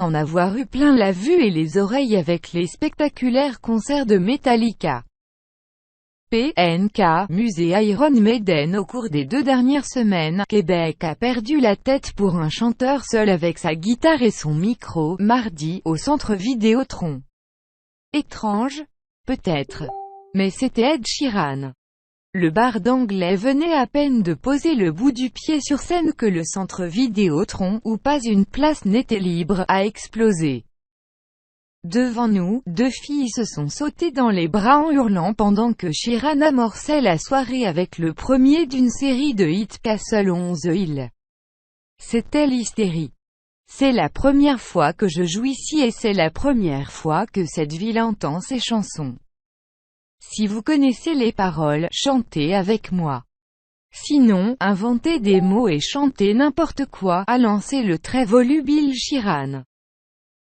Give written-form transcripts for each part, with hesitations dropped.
en avoir eu plein la vue et les oreilles avec les spectaculaires concerts de Metallica, PNK, Musée Iron Maiden. Au cours des 2 dernières semaines, Québec a perdu la tête pour un chanteur seul avec sa guitare et son micro, mardi, au Centre Vidéotron. Étrange? Peut-être. Mais c'était Ed Sheeran. Le barde anglais venait à peine de poser le bout du pied sur scène que le Centre Vidéotron, où pas une place n'était libre, a explosé. Devant nous, 2 filles se sont sautées dans les bras en hurlant pendant que Sheeran amorçait la soirée avec le premier d'une série de hits Castle on the Hill. C'était l'hystérie. C'est la première fois que je joue ici et c'est la première fois que cette ville entend ces chansons. Si vous connaissez les paroles, chantez avec moi. Sinon, inventez des mots et chantez n'importe quoi, a lancé le très volubile Sheeran.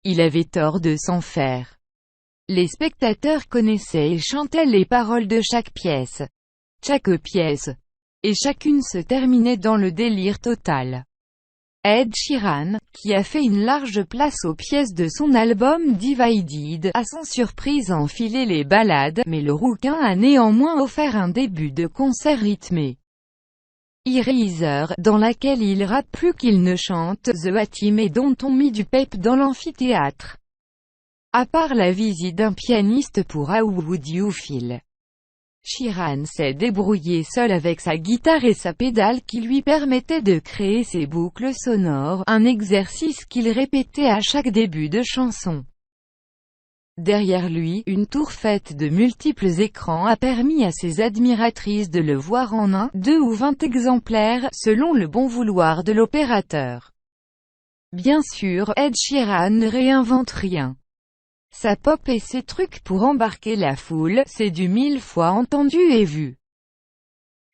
Il avait tort de s'en faire. Les spectateurs connaissaient et chantaient les paroles de chaque pièce. Et chacune se terminait dans le délire total. Ed Sheeran, qui a fait une large place aux pièces de son album Divided, a sans surprise enfilé les ballades, mais le rouquin a néanmoins offert un début de concert rythmé. Eraser, dans laquelle il rappe plus qu'il ne chante, The A-Team et dont on mit du pep dans l'amphithéâtre. À part la visite d'un pianiste pour How Would You Feel, Sheeran s'est débrouillé seul avec sa guitare et sa pédale qui lui permettait de créer ses boucles sonores, un exercice qu'il répétait à chaque début de chanson. Derrière lui, une tour faite de multiples écrans a permis à ses admiratrices de le voir en 1, 2 ou 20 exemplaires, selon le bon vouloir de l'opérateur. Bien sûr, Ed Sheeran ne réinvente rien. Sa pop et ses trucs pour embarquer la foule, c'est du 1000 fois entendu et vu.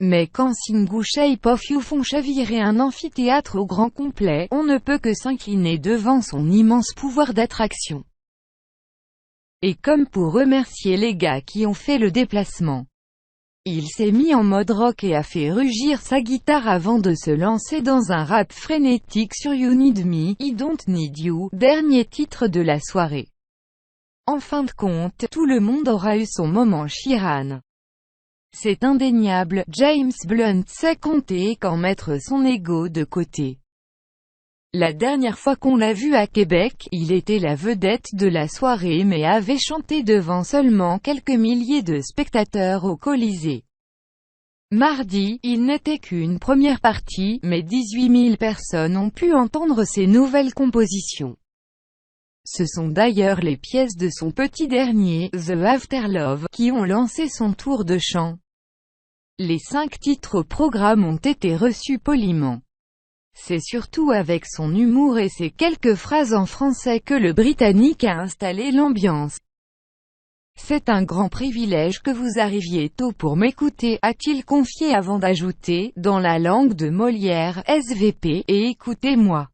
Mais quand Sing ou Shape of You font chavirer un amphithéâtre au grand complet, on ne peut que s'incliner devant son immense pouvoir d'attraction. Et comme pour remercier les gars qui ont fait le déplacement, il s'est mis en mode rock et a fait rugir sa guitare avant de se lancer dans un rap frénétique sur You Need Me, I Don't Need You, dernier titre de la soirée. En fin de compte, tout le monde aura eu son moment Sheeran. C'est indéniable, James Blunt sait compter et quand mettre son ego de côté. La dernière fois qu'on l'a vu à Québec, il était la vedette de la soirée mais avait chanté devant seulement quelques milliers de spectateurs au Colisée. Mardi, il n'était qu'une première partie, mais 18 000 personnes ont pu entendre ses nouvelles compositions. Ce sont d'ailleurs les pièces de son petit dernier, The Afterlove, qui ont lancé son tour de chant. Les 5 titres au programme ont été reçus poliment. C'est surtout avec son humour et ses quelques phrases en français que le Britannique a installé l'ambiance. C'est un grand privilège que vous arriviez tôt pour m'écouter, a-t-il confié avant d'ajouter, dans la langue de Molière, SVP, et écoutez-moi.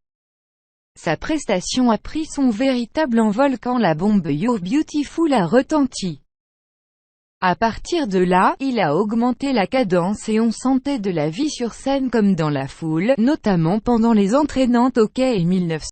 Sa prestation a pris son véritable envol quand la bombe You're Beautiful a retenti. À partir de là, il a augmenté la cadence et on sentait de la vie sur scène comme dans la foule, notamment pendant les entraînantes hockey et 1900.